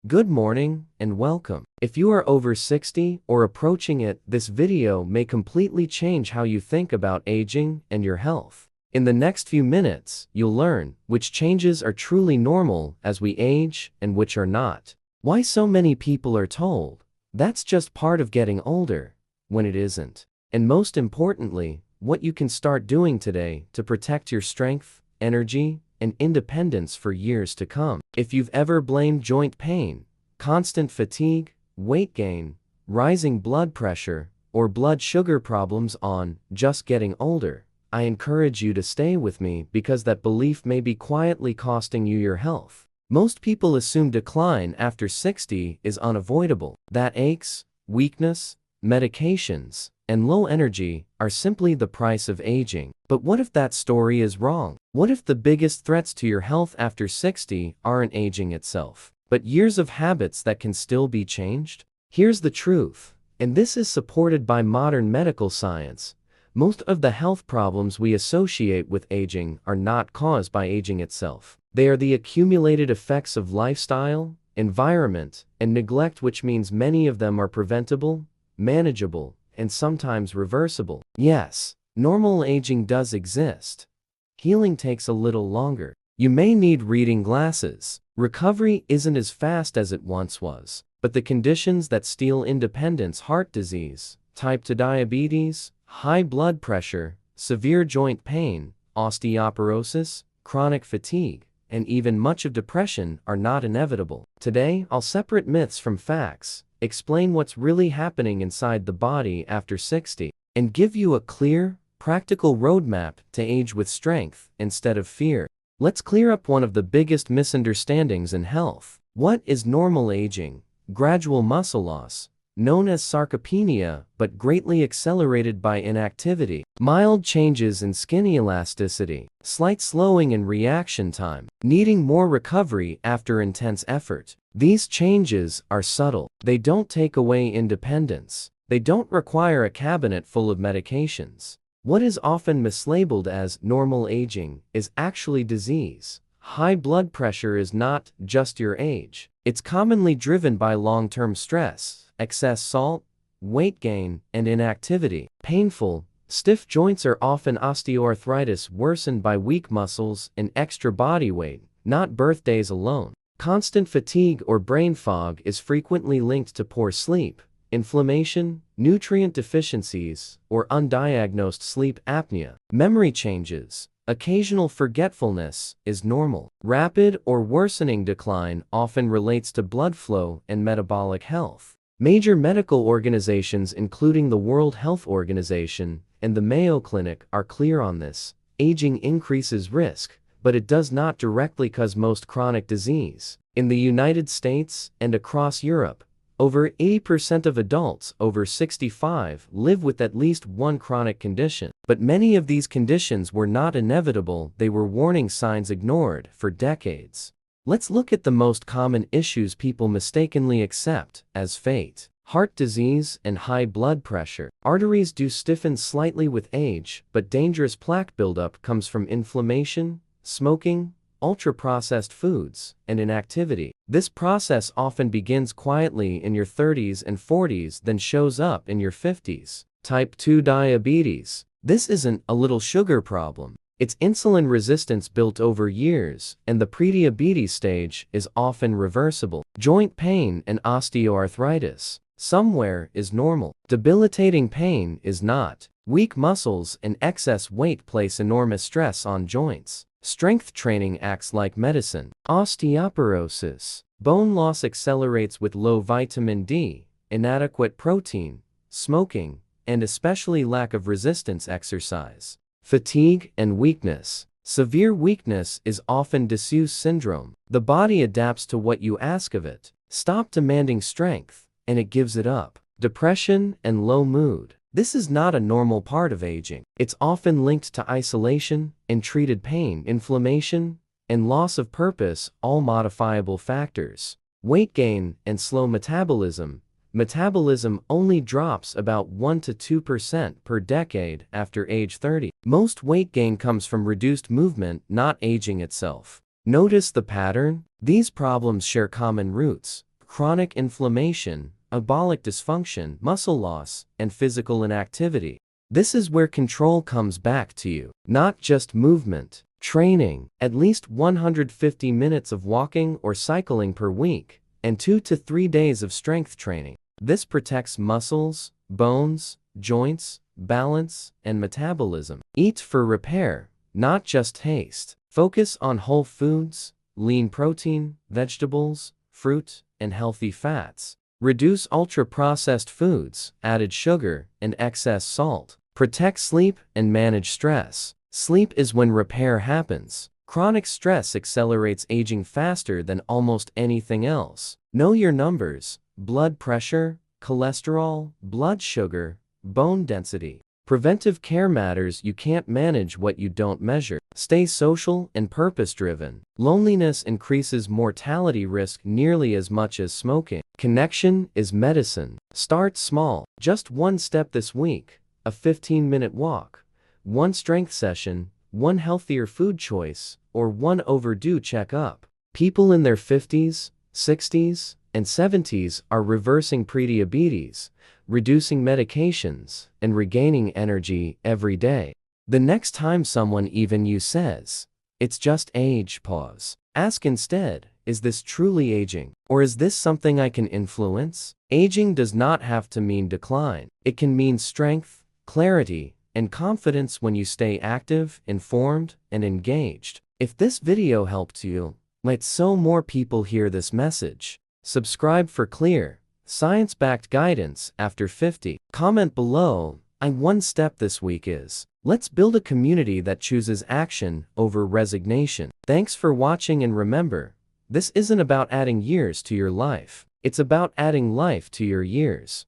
Good morning and welcome. If you are over 60 or approaching it, this video may completely change how you think about aging and your health. In the next few minutes, you'll learn which changes are truly normal as we age and which are not. Why so many people are told that's just part of getting older, when it isn't. And most importantly, what you can start doing today to protect your strength, energy, and independence for years to come. If you've ever blamed joint pain, constant fatigue, weight gain, rising blood pressure, or blood sugar problems on just getting older, I encourage you to stay with me because that belief may be quietly costing you your health. Most people assume decline after 60 is unavoidable, that aches, weakness, medications, and low energy are simply the price of aging. But what if that story is wrong? What if the biggest threats to your health after 60 aren't aging itself, but years of habits that can still be changed? Here's the truth, and this is supported by modern medical science. Most of the health problems we associate with aging are not caused by aging itself. They are the accumulated effects of lifestyle, environment, and neglect, which means many of them are preventable, manageable, and sometimes reversible. Yes, normal aging does exist. Healing takes a little longer. You may need reading glasses. Recovery isn't as fast as it once was, but the conditions that steal independence, heart disease, type 2 diabetes, high blood pressure, severe joint pain, osteoporosis, chronic fatigue, and even much of depression are not inevitable. Today, I'll separate myths from facts, explain what's really happening inside the body after 60, and give you a clear, practical roadmap to age with strength instead of fear. Let's clear up one of the biggest misunderstandings in health. What is normal aging? Gradual muscle loss, known as sarcopenia, but greatly accelerated by inactivity. Mild changes in skin elasticity, slight slowing in reaction time, needing more recovery after intense effort. These changes are subtle. They don't take away independence. They don't require a cabinet full of medications. What is often mislabeled as normal aging is actually disease. High blood pressure is not just your age. It's commonly driven by long-term stress, excess salt, weight gain, and inactivity. Painful, stiff joints are often osteoarthritis worsened by weak muscles and extra body weight, not birthdays alone. Constant fatigue or brain fog is frequently linked to poor sleep, inflammation, nutrient deficiencies, or undiagnosed sleep apnea. Memory changes, occasional forgetfulness is normal. Rapid or worsening decline often relates to blood flow and metabolic health. Major medical organizations, including the World Health Organization and the Mayo Clinic, are clear on this. Aging increases risk, but it does not directly cause most chronic disease. In the United States and across Europe, over 80% of adults over 65 live with at least one chronic condition. But many of these conditions were not inevitable, they were warning signs ignored for decades. Let's look at the most common issues people mistakenly accept as fate. Heart disease and high blood pressure. Arteries do stiffen slightly with age, but dangerous plaque buildup comes from inflammation, smoking, ultra-processed foods, and inactivity. This process often begins quietly in your 30s and 40s, then shows up in your 50s. Type 2 diabetes. This isn't a little sugar problem. It's insulin resistance built over years, and the prediabetes stage is often reversible. Joint pain and osteoarthritis. Somewhere is normal. Debilitating pain is not. Weak muscles and excess weight place enormous stress on joints. Strength training acts like medicine. Osteoporosis. Bone loss accelerates with low vitamin D, inadequate protein, smoking, and especially lack of resistance exercise. Fatigue and weakness. Severe weakness is often disuse syndrome. The body adapts to what you ask of it. Stop demanding strength, and it gives it up. Depression and low mood. This is not a normal part of aging. It's often linked to isolation, untreated pain, inflammation, and loss of purpose, all modifiable factors. Weight gain and slow metabolism. Metabolism only drops about 1 to 2% per decade after age 30. Most weight gain comes from reduced movement, not aging itself. Notice the pattern? These problems share common roots: chronic inflammation, metabolic dysfunction, muscle loss, and physical inactivity. This is where control comes back to you, not just movement. Training, at least 150 minutes of walking or cycling per week, and 2 to 3 days of strength training. This protects muscles, bones, joints, balance, and metabolism. Eat for repair, not just taste. Focus on whole foods, lean protein, vegetables, fruit, and healthy fats. Reduce ultra-processed foods, added sugar, and excess salt. Protect sleep and manage stress. Sleep is when repair happens. Chronic stress accelerates aging faster than almost anything else. Know your numbers: blood pressure, cholesterol, blood sugar, bone density. Preventive care matters. You can't manage what you don't measure. Stay social and purpose-driven. Loneliness increases mortality risk nearly as much as smoking. Connection is medicine. Start small. Just one step this week. A 15-minute walk. One strength session, one healthier food choice, or one overdue checkup. People in their 50s, 60s, and 70s are reversing prediabetes, reducing medications, and regaining energy every day. The next time someone even you says, "It's just age," pause. Ask instead, is this truly aging? Or is this something I can influence? Aging does not have to mean decline. It can mean strength, clarity, and confidence when you stay active, informed, and engaged. If this video helped you, let so more people hear this message. Subscribe for clear, science-backed guidance after 50. Comment below, one step this week is. Let's build a community that chooses action over resignation. Thanks for watching, and remember, this isn't about adding years to your life. It's about adding life to your years.